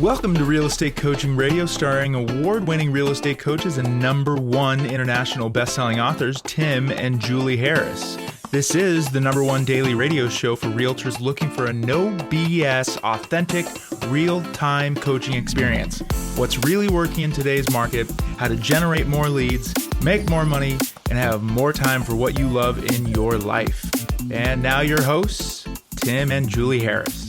Welcome to Real Estate Coaching Radio, starring award-winning real estate coaches and #1 international best-selling authors, Tim and Julie Harris. This is the #1 daily radio show for realtors looking for a no BS, authentic, real-time coaching experience. What's really working in today's market, how to generate more leads, make more money, and have more time for what you love in your life. And now your hosts, Tim and Julie Harris.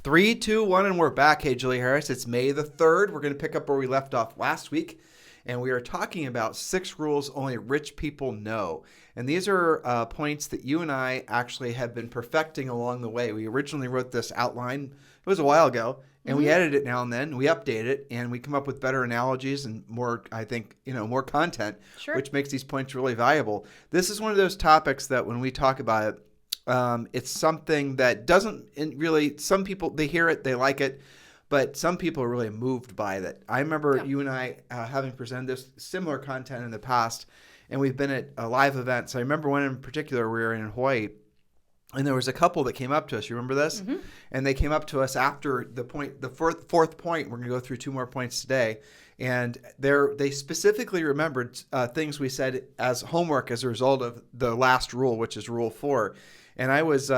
3, 2, 1, and we're back. Hey, Julie Harris. It's May the 3rd. We're going to pick up where we left off last week, and we are talking about 6 rules only rich people know. And these are points that you and I actually have been perfecting along the way. We originally wrote this outline. It was a while ago, and we edit it now and then. We update it, and we come up with better analogies and more, I think, more content, which makes these points really valuable. This is one of those topics that when we talk about it, it's something that doesn't really, some people, they hear it, they like it, but some people are really moved by it. I remember you and I having presented this similar content in the past, and we've been at live events. I remember one in particular, we were in Hawaii, and there was a couple that came up to us. You remember this? Mm-hmm. And they came up to us after the fourth point. We're going to go through 2 more points today. And they specifically remembered things we said as homework as a result of the last rule, which is Rule 4. And I was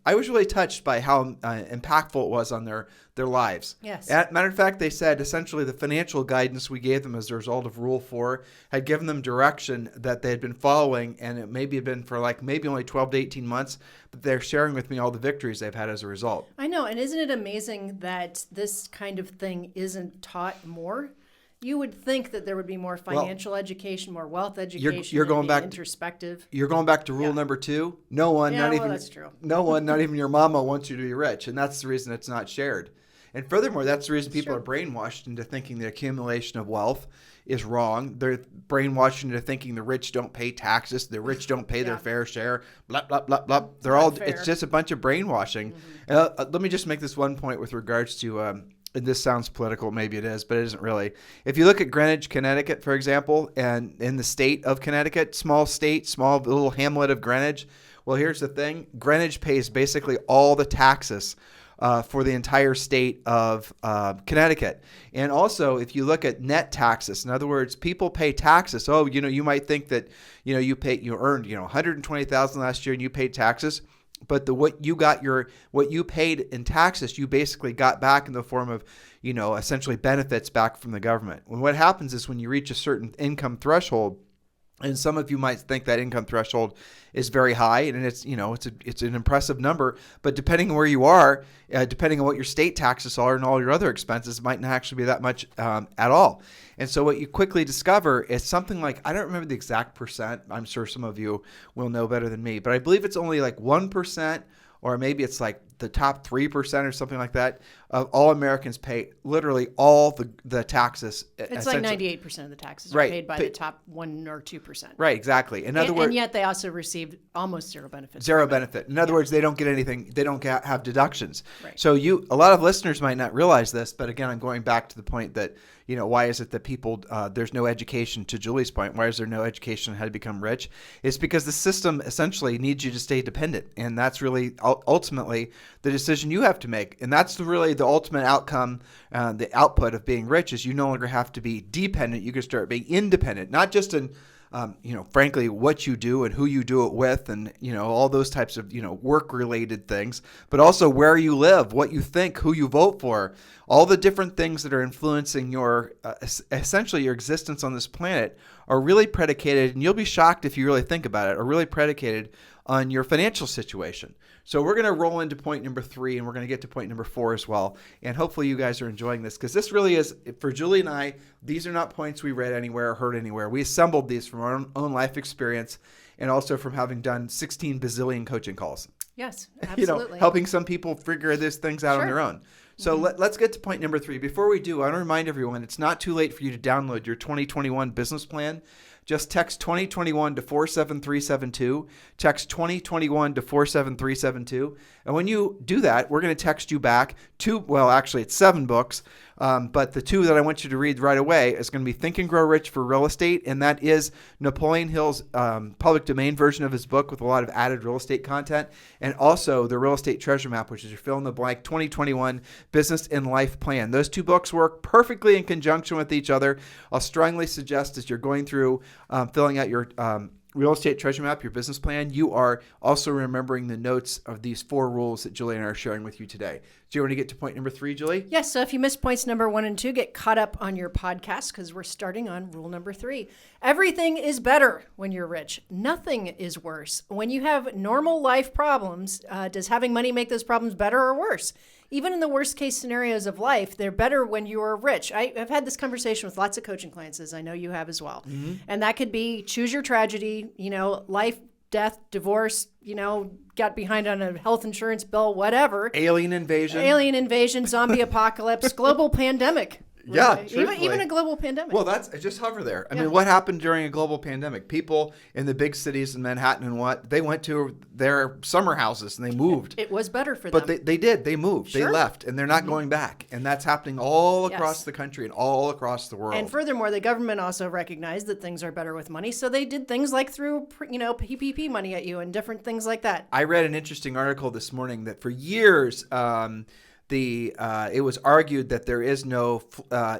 really touched by how impactful it was on their lives. Yes. Matter of fact, they said essentially the financial guidance we gave them as a result of Rule 4 had given them direction that they had been following, and it maybe had been for maybe only 12 to 18 months, but they're sharing with me all the victories they've had as a result. I know, and isn't it amazing that this kind of thing isn't taught more? You would think that there would be more financial education, more wealth education. You're going back introspective. You're going back to rule number 2. No one, that's true. No one, not even your mama, wants you to be rich, and that's the reason it's not shared. And furthermore, that's the reason people are brainwashed into thinking the accumulation of wealth is wrong. They're brainwashed into thinking the rich don't pay taxes, the rich don't pay their fair share. Blah blah blah blah. It's just a bunch of brainwashing. Mm-hmm. Let me just make this one point with regards to. And this sounds political, maybe it is, but it isn't really. If you look at Greenwich, Connecticut, for example, and in the state of Connecticut, small little hamlet of Greenwich, well, here's the thing. Greenwich pays basically all the taxes for the entire state of Connecticut. And also, if you look at net taxes, in other words, people pay taxes. Oh, you might think that, you earned, $120,000 last year and you paid taxes. But what you paid in taxes, you basically got back in the form of, essentially benefits back from the government. And what happens is when you reach a certain income threshold, and some of you might think that income threshold is very high, and it's an impressive number. But depending on where you are, depending on what your state taxes are and all your other expenses, it might not actually be that much at all. And so what you quickly discover is something like, I don't remember the exact percent. I'm sure some of you will know better than me, but I believe it's only 1%, or maybe it's the top 3% or something like that of all Americans pay literally all the taxes. It's 98% of the taxes are paid by the top 1 or 2%. Right, exactly. In other words, and yet they also receive almost zero benefits. Zero benefit. In other words, they don't get anything. They don't have deductions. Right. So a lot of listeners might not realize this, but again, I'm going back to the point that, why is it that people, there's no education, to Julie's point, why is there no education on how to become rich? It's because the system essentially needs you to stay dependent. And that's really ultimately the decision you have to make. And that's really the ultimate outcome, the output of being rich is you no longer have to be dependent. You can start being independent, not just in, frankly, what you do and who you do it with and, all those types of, work-related things, but also where you live, what you think, who you vote for, all the different things that are influencing your, essentially your existence on this planet are really predicated, and you'll be shocked if you really think about it, are really predicated on your financial situation. So we're going to roll into point number 3, and we're going to get to point number 4 as well. And hopefully you guys are enjoying this, because this really is, for Julie and I, these are not points we read anywhere or heard anywhere. We assembled these from our own life experience and also from having done 16 bazillion coaching calls. Yes, absolutely. Helping some people figure these things out on their own. So let's get to point number 3. Before we do, I want to remind everyone it's not too late for you to download your 2021 business plan. Just text 2021 to 47372. Text 2021 to 47372. And when you do that, we're going to text you back it's 7 books But the two that I want you to read right away is going to be Think and Grow Rich for Real Estate, and that is Napoleon Hill's public domain version of his book with a lot of added real estate content, and also the Real Estate Treasure Map, which is your fill-in-the-blank 2021 Business and Life Plan. Those two books work perfectly in conjunction with each other. I'll strongly suggest as you're going through filling out your Real Estate Treasure Map, your business plan, you are also remembering the notes of these 4 rules that Julie and I are sharing with you today. Do you want to get to point number 3, Julie? Yes. So if you missed points number 1 and 2, get caught up on your podcast because we're starting on rule number 3. Everything is better when you're rich. Nothing is worse. When you have normal life problems, does having money make those problems better or worse? Even in the worst case scenarios of life, they're better when you are rich. I've had this conversation with lots of coaching clients, as I know you have as well. Mm-hmm. And that could be choose your tragedy, life, death, divorce, got behind on a health insurance bill, whatever. Alien invasion, zombie apocalypse, global pandemic. Yeah, even a global pandemic. Well, just hover there. I mean, what happened during a global pandemic? People in the big cities in Manhattan and they went to their summer houses and they moved. It was better for them. But they did. They moved. Sure. They left, and they're not going back. And that's happening all across the country and all across the world. And furthermore, the government also recognized that things are better with money, so they did things like threw PPP money at you and different things like that. I read an interesting article this morning that for years. It was argued that there is no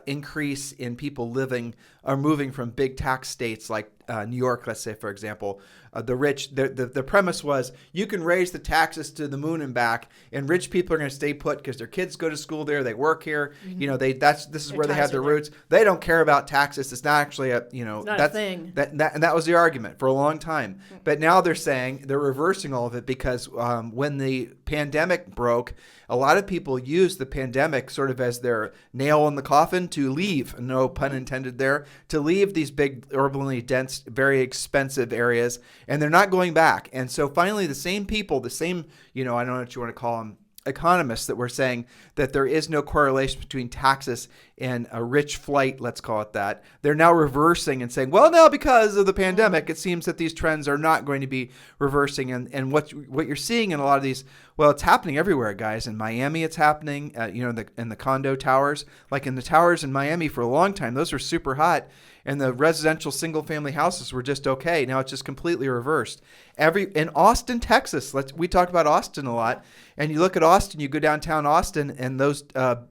increase in people living or moving from big tax states like New York, let's say, for example. The rich, the premise was you can raise the taxes to the moon and back, and rich people are going to stay put because their kids go to school there, they work here. Mm-hmm. This is where they have their roots. They don't care about taxes. It's not actually a thing. And that was the argument for a long time. Mm-hmm. But now they're reversing all of it because when the pandemic broke, a lot of people used the pandemic sort of as their nail in the coffin to leave, no pun intended there, to leave these big, urbanly dense, very expensive areas, and they're not going back. And so finally the same people, I don't know what you want to call them, economists that were saying that there is no correlation between taxes and a rich flight, let's call it that. They're now reversing and saying, well, now because of the pandemic, it seems that these trends are not going to be reversing. And what you're seeing in a lot of these, well, it's happening everywhere, guys. In Miami, it's happening, in the condo towers. Like in the towers in Miami for a long time, those were super hot. And the residential single-family houses were just okay. Now it's just completely reversed. In Austin, Texas, we talk about Austin a lot, and you look at Austin, you go downtown Austin, and those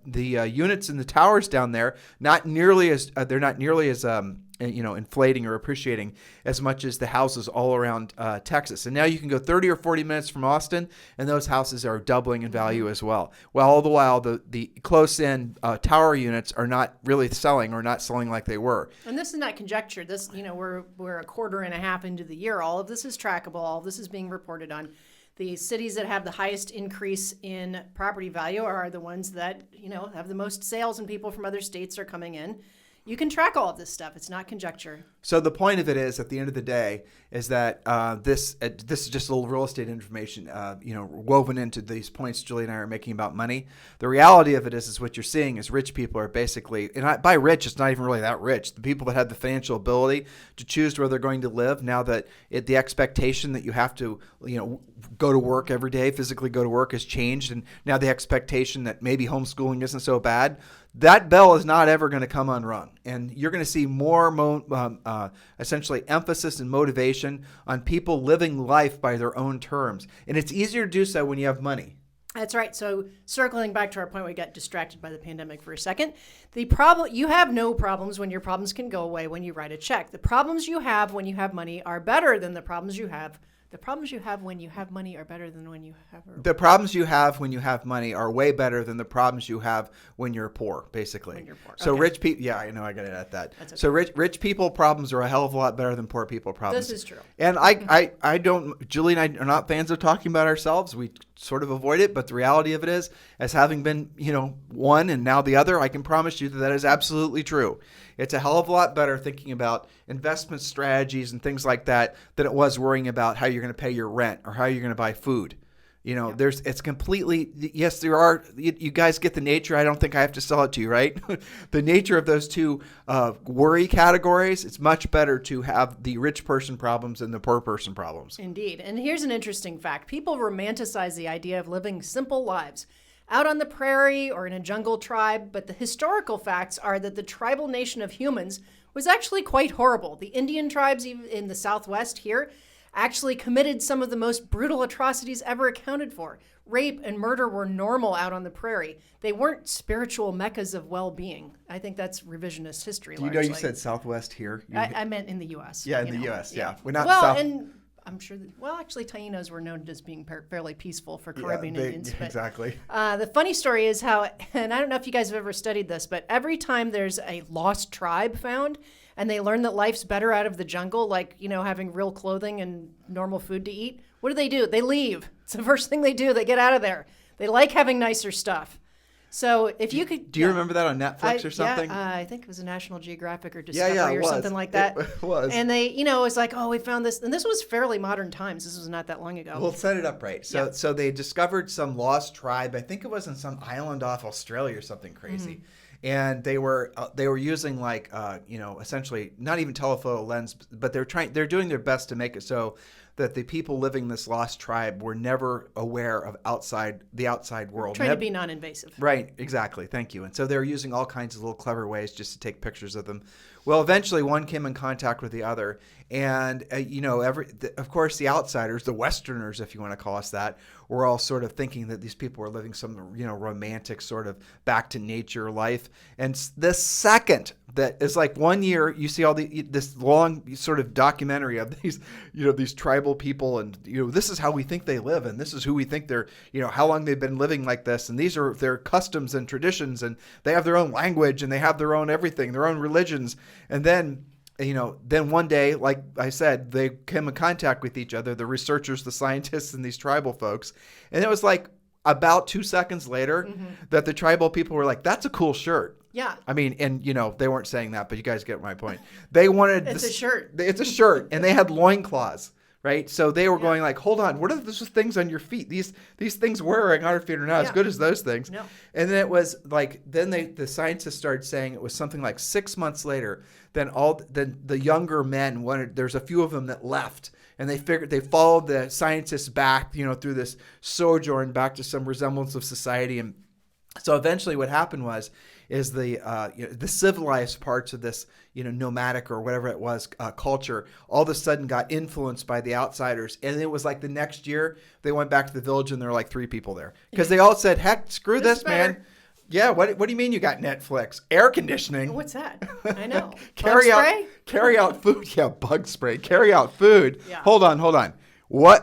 the units in the towers down there not nearly as inflating or appreciating as much as the houses all around Texas. And now you can go 30 or 40 minutes from Austin, and those houses are doubling in value as well. Well, all the while, the close-in tower units are not really selling or not selling like they were. And this is not conjecture. This, we're a quarter and a half into the year. All of this is trackable. All of this is being reported on. The cities that have the highest increase in property value are the ones that, have the most sales and people from other states are coming in. You can track all of this stuff. It's not conjecture. So the point of it is, at the end of the day, is that this is just a little real estate information, woven into these points Julie and I are making about money. The reality of it is what you're seeing is rich people are basically, and by rich, it's not even really that rich. The people that have the financial ability to choose where they're going to live, now that the expectation that you have to, go to work every day, physically go to work has changed, and now the expectation that maybe homeschooling isn't so bad. That bell is not ever going to come unrung, and you're going to see more essentially emphasis and motivation on people living life by their own terms. And it's easier to do so when you have money. That's right. So circling back to our point, we got distracted by the pandemic for a second. You have no problems when your problems can go away when you write a check. The problems you have when you have money are better than the problems you have. The problems you have when you have money are better than when you have. The problems you have when you have money are way better than the problems you have when you're poor, basically. When you're poor. So okay. Rich people, I know I got to add that. That's okay. So rich people problems are a hell of a lot better than poor people problems. This is true. And I don't, Julie and I are not fans of talking about ourselves. We sort of avoid it, but the reality of it is, as having been, one and now the other, I can promise you that is absolutely true. It's a hell of a lot better thinking about investment strategies and things like that than it was worrying about how you're going to pay your rent or how you're going to buy food. It's completely, yes, there are, you guys get the nature. I don't think I have to sell it to you, right? The nature of those two worry categories, it's much better to have the rich person problems than the poor person problems. Indeed. And here's an interesting fact. People romanticize the idea of living simple lives. out on the prairie or in a jungle tribe, but the historical facts are that the tribal nation of humans was actually quite horrible. The Indian tribes in the Southwest here actually committed some of the most brutal atrocities ever accounted for. Rape and murder were normal out on the prairie. They weren't spiritual meccas of well-being. I think that's revisionist history. You know, you said Southwest here. I meant in the U.S. Yeah, in the U.S. Yeah, we're not. Well, and I'm sure. Actually, Tainos were known as being fairly peaceful for Caribbean Indians. But, exactly. The funny story is how, and I don't know if you guys have ever studied this, but every time there's a lost tribe found, and they learn that life's better out of the jungle, like, having real clothing and normal food to eat, what do? They leave. It's the first thing they do. They get out of there. They like having nicer stuff. So if you could... Do you remember that on Netflix or something? Yeah, I think it was a National Geographic or Discovery or something like that. It was. And they, it's like, we found this. And this was fairly modern times. This was not that long ago. Well, set it up right. So they discovered some lost tribe. I think it was in some island off Australia or something crazy. Mm-hmm. And they were using essentially not even telephoto lens, but they're doing their best to make it so that the people living in this lost tribe were never aware of the outside world. Trying to be non-invasive. Right, exactly. Thank you. And so they're using all kinds of little clever ways just to take pictures of them. Well, eventually one came in contact with the other, and of course the outsiders, the Westerners, if you want to call us that, were all sort of thinking that these people were living some romantic sort of back to nature life. And the second that is like 1 year, you see all this long sort of documentary of these tribal people, and this is how we think they live, and this is who we think they're, how long they've been living like this, and these are their customs and traditions, and they have their own language, and they have their own everything, their own religions. And then one day, like I said, they came in contact with each other, the researchers, the scientists, and these tribal folks. And it was like about 2 seconds later that the tribal people were like, that's a cool shirt. Yeah. I mean, and they weren't saying that, but you guys get my point. They wanted a shirt. It's a shirt, and they had loincloths. Right, so they were going like, hold on, what are those things on your feet? These things wearing on our feet are not as good as those things. No. And then it was like, the scientists started saying it was something like 6 months later. Then the younger men there's a few of them that left, and they followed the scientists back, through this sojourn back to some resemblance of society. And so eventually, what happened is the civilized parts of this nomadic or whatever it was culture all of a sudden got influenced by the outsiders, and it was like the next year they went back to the village and there were like 3 people there because they all said, heck, screw this man. Yeah, what do you mean you got Netflix, air conditioning? What's that? I know. carry out food. Yeah, bug spray. Carry out food. Yeah. Hold on.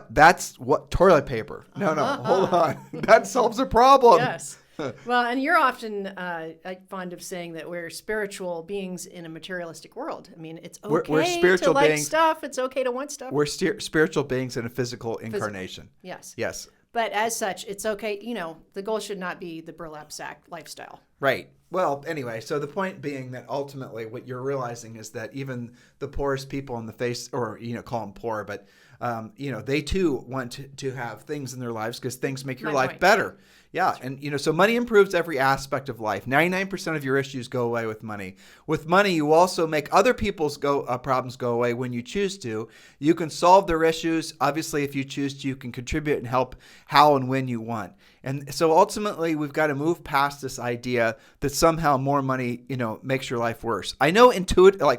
That's toilet paper. No, hold on. That solves a problem. Yes. Well, and you're often fond of saying that we're spiritual beings in a materialistic world. I mean, it's okay we're spiritual to like beings. Stuff. It's okay to want stuff. We're spiritual beings in a physical incarnation. Yes. But as such, it's okay. The goal should not be the burlap sack lifestyle. Right. Well, anyway, so the point being that ultimately what you're realizing is that even the poorest people on the face, or, call them poor, but, they too want to have things in their lives because things make your life better. Yeah. And, so money improves every aspect of life. 99% of your issues go away with money. With money, you also make other people's problems go away when you choose to. You can solve their issues. Obviously, if you choose to, you can contribute and help how and when you want. And so ultimately, we've got to move past this idea that somehow more money, makes your life worse. I know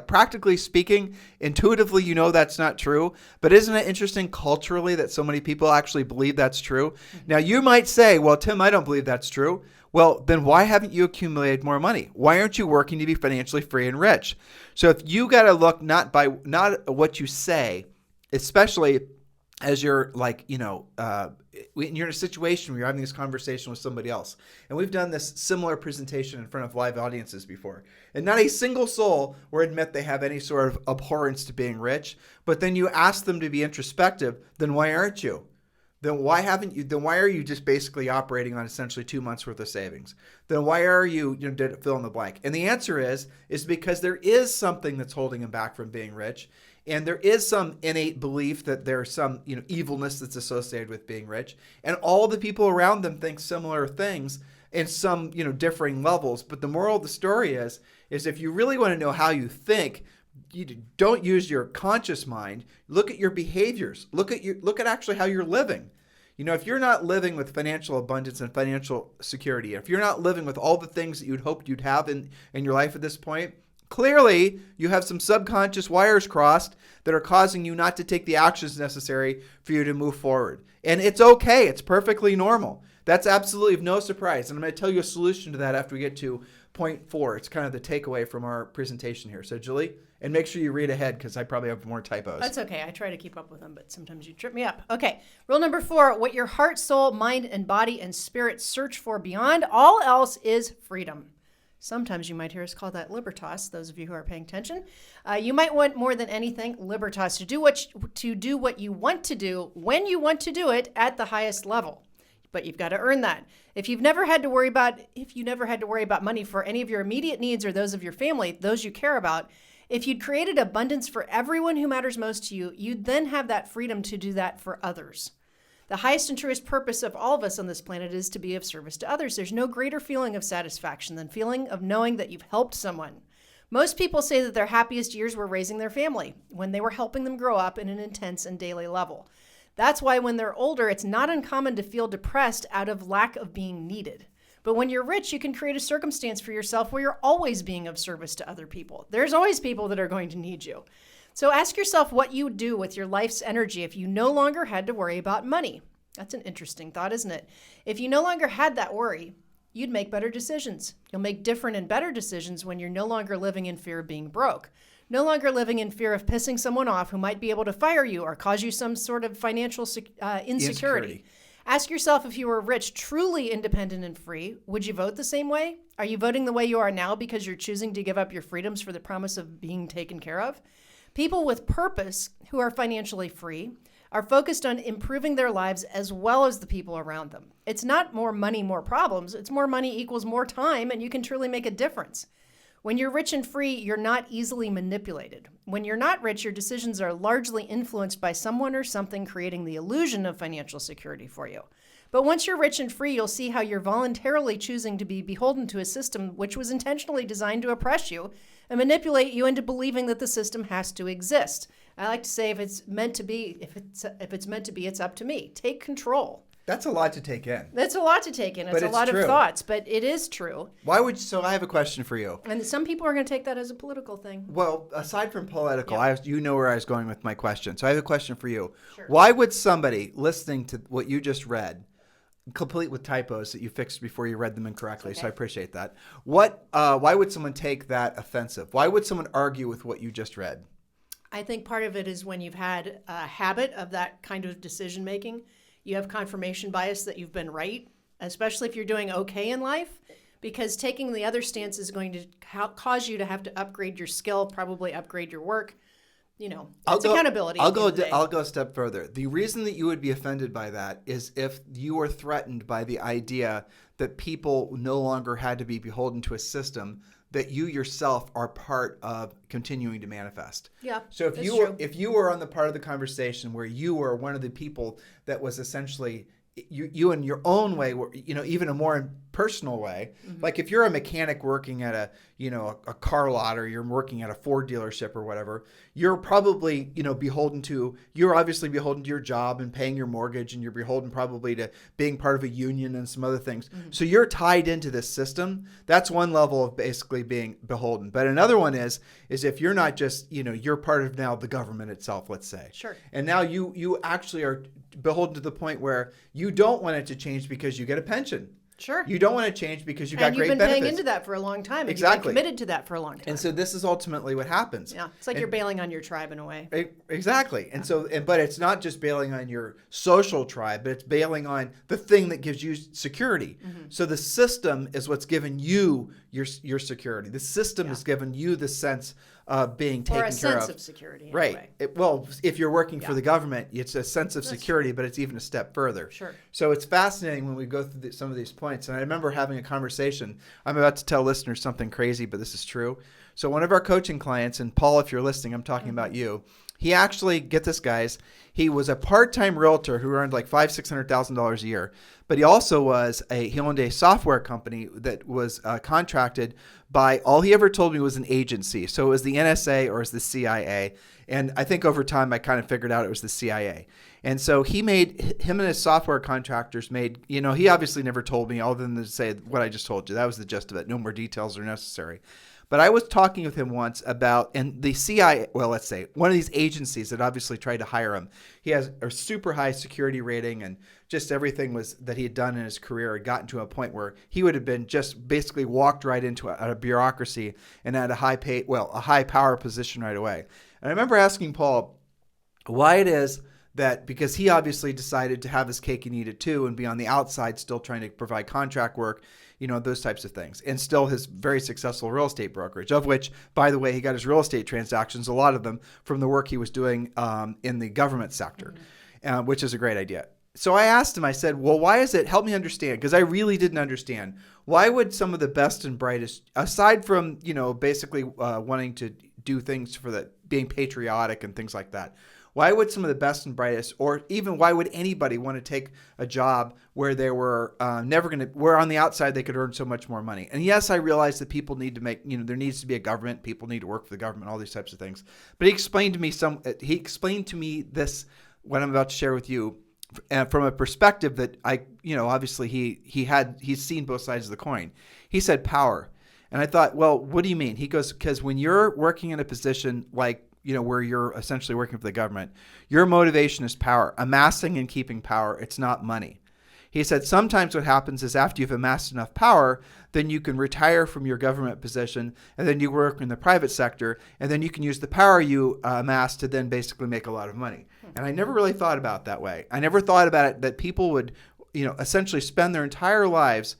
practically speaking, intuitively, that's not true. But isn't it interesting culturally that so many people actually believe that's true? Now, you might say, well, Tim, I don't believe that's true. Well, then why haven't you accumulated more money? Why aren't you working to be financially free and rich? So if you got to look not what you say, especially as you're when you're in a situation where you're having this conversation with somebody else. And we've done this similar presentation in front of live audiences before. And not a single soul will admit they have any sort of abhorrence to being rich. But then you ask them to be introspective, then why aren't you? Then why are you just basically operating on essentially 2 months worth of savings? Then why are you fill in the blank? And the answer is because there is something that's holding them back from being rich. And there is some innate belief that there's some, evilness that's associated with being rich. And all the people around them think similar things in some, differing levels. But the moral of the story is if you really want to know how you think, you don't use your conscious mind. Look at your behaviors. Look at actually how you're living. If you're not living with financial abundance and financial security, if you're not living with all the things that you'd hoped you'd have in your life at this point, clearly you have some subconscious wires crossed that are causing you not to take the actions necessary for you to move forward. And it's okay. It's perfectly normal. That's absolutely of no surprise. And I'm going to tell you a solution to that after we get to point 4. It's kind of the takeaway from our presentation here. So, Julie, and make sure you read ahead because I probably have more typos. That's okay. I try to keep up with them, but sometimes you trip me up. Okay. Rule number 4, what your heart, soul, mind, and body and spirit search for beyond all else is freedom. Sometimes you might hear us call that libertas, those of you who are paying attention. You might want more than anything, libertas, to do what you want to do when you want to do it at the highest level. But you've got to earn that. If you never had to worry about money for any of your immediate needs or those of your family, those you care about, if you'd created abundance for everyone who matters most to you, you'd then have that freedom to do that for others. The highest and truest purpose of all of us on this planet is to be of service to others. There's no greater feeling of satisfaction than feeling of knowing that you've helped someone. Most people say that their happiest years were raising their family, when they were helping them grow up in an intense and daily level. That's why when they're older, it's not uncommon to feel depressed out of lack of being needed. But when you're rich, you can create a circumstance for yourself where you're always being of service to other people. There's always people that are going to need you. So ask yourself what you would do with your life's energy if you no longer had to worry about money. That's an interesting thought, isn't it? If you no longer had that worry, you'd make better decisions. You'll make different and better decisions when you're no longer living in fear of being broke. No longer living in fear of pissing someone off who might be able to fire you or cause you some sort of financial insecurity. Ask yourself, if you were rich, truly independent and free, would you vote the same way? Are you voting the way you are now because you're choosing to give up your freedoms for the promise of being taken care of? People with purpose who are financially free are focused on improving their lives as well as the people around them. It's not more money, more problems. It's more money equals more time, and you can truly make a difference. When you're rich and free, you're not easily manipulated. When you're not rich, your decisions are largely influenced by someone or something creating the illusion of financial security for you. But once you're rich and free, you'll see how you're voluntarily choosing to be beholden to a system which was intentionally designed to oppress you and manipulate you into believing that the system has to exist. I like to say, if it's meant to be, it's up to me. Take control. That's a lot to take in. That's a lot to take in. It's a lot of thoughts, but it is true. So I have a question for you. And some people are going to take that as a political thing. Well, aside from political, Yeah. you know where I was going with my question. So I have a question for you. Sure. Why would somebody listening to what you just read, complete with typos that you fixed before you read them incorrectly, Okay. so I appreciate that. Why would someone take that offensive? Why would someone argue with what you just read? I think part of it is when you've had a habit of that kind of decision making, you have confirmation bias that you've been right, especially if you're doing okay in life, because taking the other stance is going to cause you to have to upgrade your skill, probably upgrade your work. It's accountability. I'll go a step further. The reason that you would be offended by that is if you were threatened by the idea that people no longer had to be beholden to a system that you yourself are part of continuing to manifest. Yeah. So if you were on the part of the conversation where you were one of the people that was essentially you in your own way, even a more personal way, like if you're a mechanic working at a car lot, or you're working at a Ford dealership or whatever, you're probably, you're obviously beholden to your job and paying your mortgage, and you're beholden probably to being part of a union and some other things. So you're tied into this system. That's one level of basically being beholden. But another one is if you're not just, you're part of now the government itself, let's say. Sure. And now you actually are beholden to the point where you don't want it to change because you get a pension. Sure. You don't want to change because you got great benefits. And you've been paying into that for a long time. And Exactly. You've been committed to that for a long time. And so this is ultimately what happens. Yeah. It's like you're bailing on your tribe in a way. Exactly. And but it's not just bailing on your social tribe, but it's bailing on the thing that gives you security. So the system is what's given you your security. The system has given you the sense of being taken care of. Or a sense of security. Right. If you're working for the government, it's a sense of security, but it's even a step further. Sure. So it's fascinating when we go through some of these points. And I remember having a conversation. I'm about to tell listeners something crazy, but this is true. So one of our coaching clients, and Paul, if you're listening, I'm talking about you. He actually, get this, guys, he was a part-time realtor who earned like $500,000-$600,000 a year. But he also he owned a software company that was contracted by, all he ever told me was an agency. So it was the NSA or it was the CIA. And I think over time I kind of figured out it was the CIA. And so him and his software contractors made, he obviously never told me other than to say what I just told you. That was the gist of it. No more details are necessary. But I was talking with him once about, and the CIA, well, let's say, one of these agencies that obviously tried to hire him. He has a super high security rating, and just everything that he had done in his career had gotten to a point where he would have been just basically walked right into a bureaucracy and at a high power position right away. And I remember asking Paul why it is that, because he obviously decided to have his cake and eat it too and be on the outside still trying to provide contract work, those types of things, and still his very successful real estate brokerage, of which, by the way, he got his real estate transactions, a lot of them from the work he was doing in the government sector, which is a great idea. So I asked him, I said, well, why is it, help me understand, because I really didn't understand, why would some of the best and brightest, aside from, basically wanting to do things for being patriotic and things like that, why would some of the best and brightest, or even why would anybody want to take a job where they were where on the outside they could earn so much more money? And yes, I realize that people need to make, there needs to be a government, people need to work for the government, all these types of things. But he explained to me this, what I'm about to share with you, from a perspective that obviously he's seen both sides of the coin. He said power. And I thought, well, what do you mean? He goes, because when you're working in a position like, where you're essentially working for the government, your motivation is power, amassing and keeping power. It's not money. He said sometimes what happens is after you've amassed enough power, then you can retire from your government position and then you work in the private sector, and then you can use the power you amass to then basically make a lot of money. And I never really thought about it that way. I never thought about it that people would, essentially spend their entire lives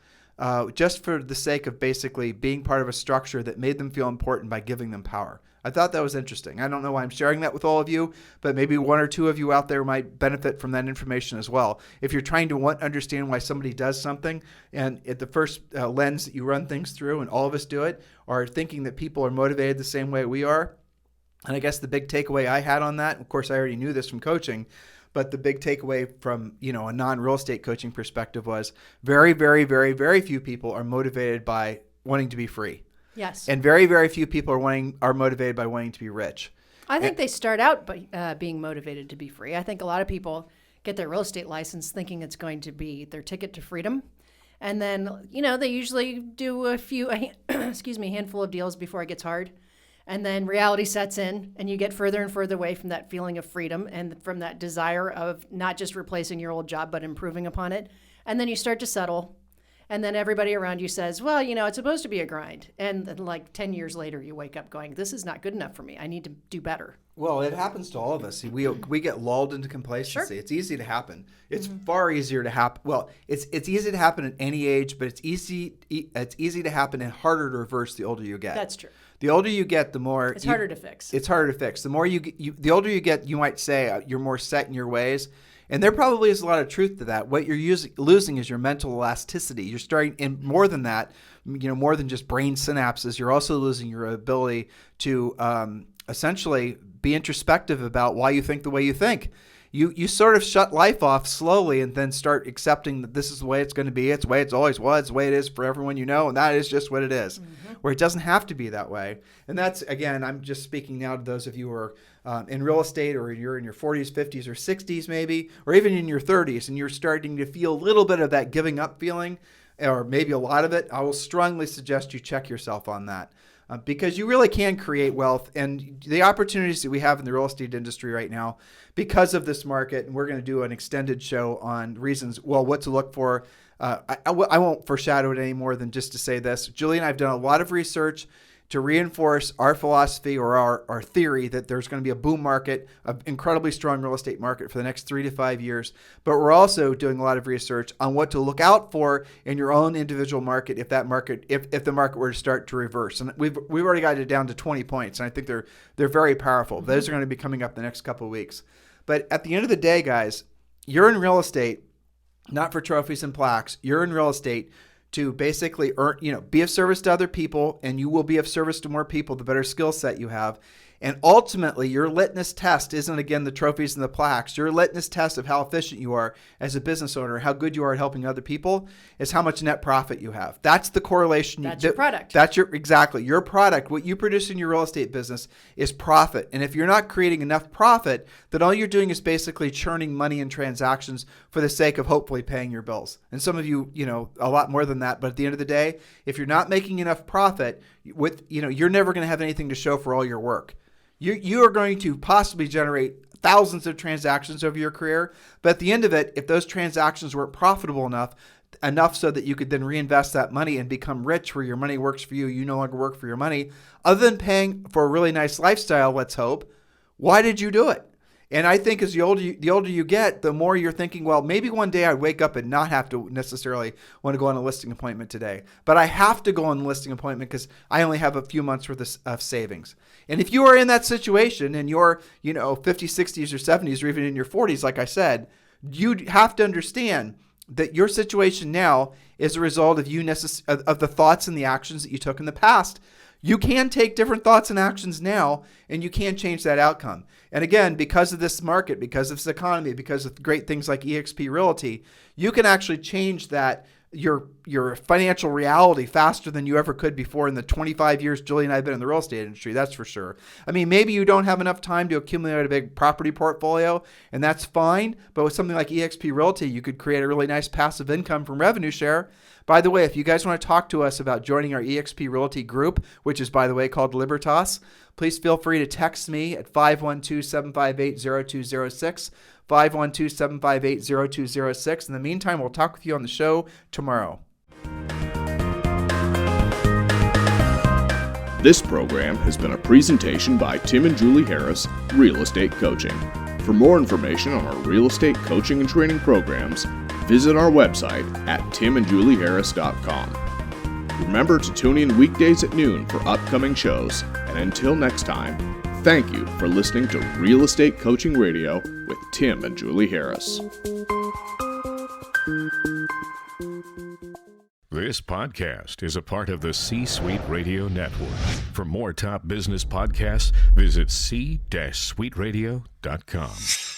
just for the sake of basically being part of a structure that made them feel important by giving them power. I thought that was interesting. I don't know why I'm sharing that with all of you, but maybe one or two of you out there might benefit from that information as well. If you're trying to understand why somebody does something, and at the first lens that you run things through, and all of us do it, are thinking that people are motivated the same way we are. And I guess the big takeaway I had on that, of course I already knew this from coaching, but the big takeaway from, a non-real estate coaching perspective was very, very, very, very few people are motivated by wanting to be free. Yes. And very, very few people are motivated by wanting to be rich. I think they start out by being motivated to be free. I think a lot of people get their real estate license thinking it's going to be their ticket to freedom. And then, they usually do a handful of deals before it gets hard. And then reality sets in and you get further and further away from that feeling of freedom and from that desire of not just replacing your old job, but improving upon it. And then you start to settle. And then everybody around you says, well, it's supposed to be a grind. And then like 10 years later, you wake up going, this is not good enough for me. I need to do better. Well, it happens to all of us. We get lulled into complacency. Sure. It's easy to happen. It's far easier to happen. Well, it's easy to happen at any age, but it's easy to happen and harder to reverse the older you get. That's true. The older you get, the more it's harder to fix. It's harder to fix. The more the older you get, you might say you're more set in your ways. And there probably is a lot of truth to that. What you're losing is your mental elasticity. You're starting, and more than that, more than just brain synapses, you're also losing your ability to essentially be introspective about why you think the way you think. You sort of shut life off slowly and then start accepting that this is the way it's going to be. It's the way it's always was, it's the way it is for everyone and that is just what it is. Where it doesn't have to be that way. And that's, again, I'm just speaking now to those of you who are in real estate, or you're in your 40s, 50s, or 60s maybe, or even in your 30s, and you're starting to feel a little bit of that giving up feeling, or maybe a lot of it. I will strongly suggest you check yourself on that. Because you really can create wealth, and the opportunities that we have in the real estate industry right now because of this market, and we're going to do an extended show on reasons, what to look for. I won't foreshadow it any more than just to say this. Julie and I have done a lot of research to reinforce our philosophy or our theory that there's going to be a boom market, an incredibly strong real estate market for the next 3 to 5 years. But we're also doing a lot of research on what to look out for in your own individual market if the market were to start to reverse. And we've already got it down to 20 points, and I think they're very powerful. Those are going to be coming up the next couple of weeks. But at the end of the day, guys, you're in real estate not for trophies and plaques. You're in real estate to basically earn, be of service to other people, and you will be of service to more people the better skill set you have. And ultimately, your litmus test isn't, again, the trophies and the plaques. Your litmus test of how efficient you are as a business owner, how good you are at helping other people, is how much net profit you have. That's the correlation. That's your product. That's exactly your product. What you produce in your real estate business is profit. And if you're not creating enough profit, then all you're doing is basically churning money in transactions for the sake of hopefully paying your bills. And some of you, a lot more than that. But at the end of the day, if you're not making enough profit, you're never going to have anything to show for all your work. You are going to possibly generate thousands of transactions over your career, but at the end of it, if those transactions weren't profitable enough so that you could then reinvest that money and become rich where your money works for you, you no longer work for your money, other than paying for a really nice lifestyle, let's hope, why did you do it? And I think as the older you get, the more you're thinking, well, maybe one day I'd wake up and not have to necessarily want to go on a listing appointment today. But I have to go on a listing appointment because I only have a few months worth of savings. And if you are in that situation and you're, 50s, 60s, or 70s, or even in your 40s, like I said, you have to understand that your situation now is a result of of the thoughts and the actions that you took in the past. You can take different thoughts and actions now, and you can change that outcome. And again, because of this market, because of this economy, because of great things like eXp Realty, you can actually change that your financial reality faster than you ever could before in the 25 years Julie and I have been in the real estate industry, that's for sure. I mean, maybe you don't have enough time to accumulate a big property portfolio, and that's fine. But with something like eXp Realty, you could create a really nice passive income from revenue share. By the way, if you guys want to talk to us about joining our eXp Realty group, which is, by the way, called Libertas, please feel free to text me at 512-758-0206, 512-758-0206. In the meantime, we'll talk with you on the show tomorrow. This program has been a presentation by Tim and Julie Harris, Real Estate Coaching. For more information on our real estate coaching and training programs, visit our website at timandjulieharris.com. Remember to tune in weekdays at noon for upcoming shows. And until next time, thank you for listening to Real Estate Coaching Radio with Tim and Julie Harris. This podcast is a part of the C-Suite Radio Network. For more top business podcasts, visit c-suiteradio.com.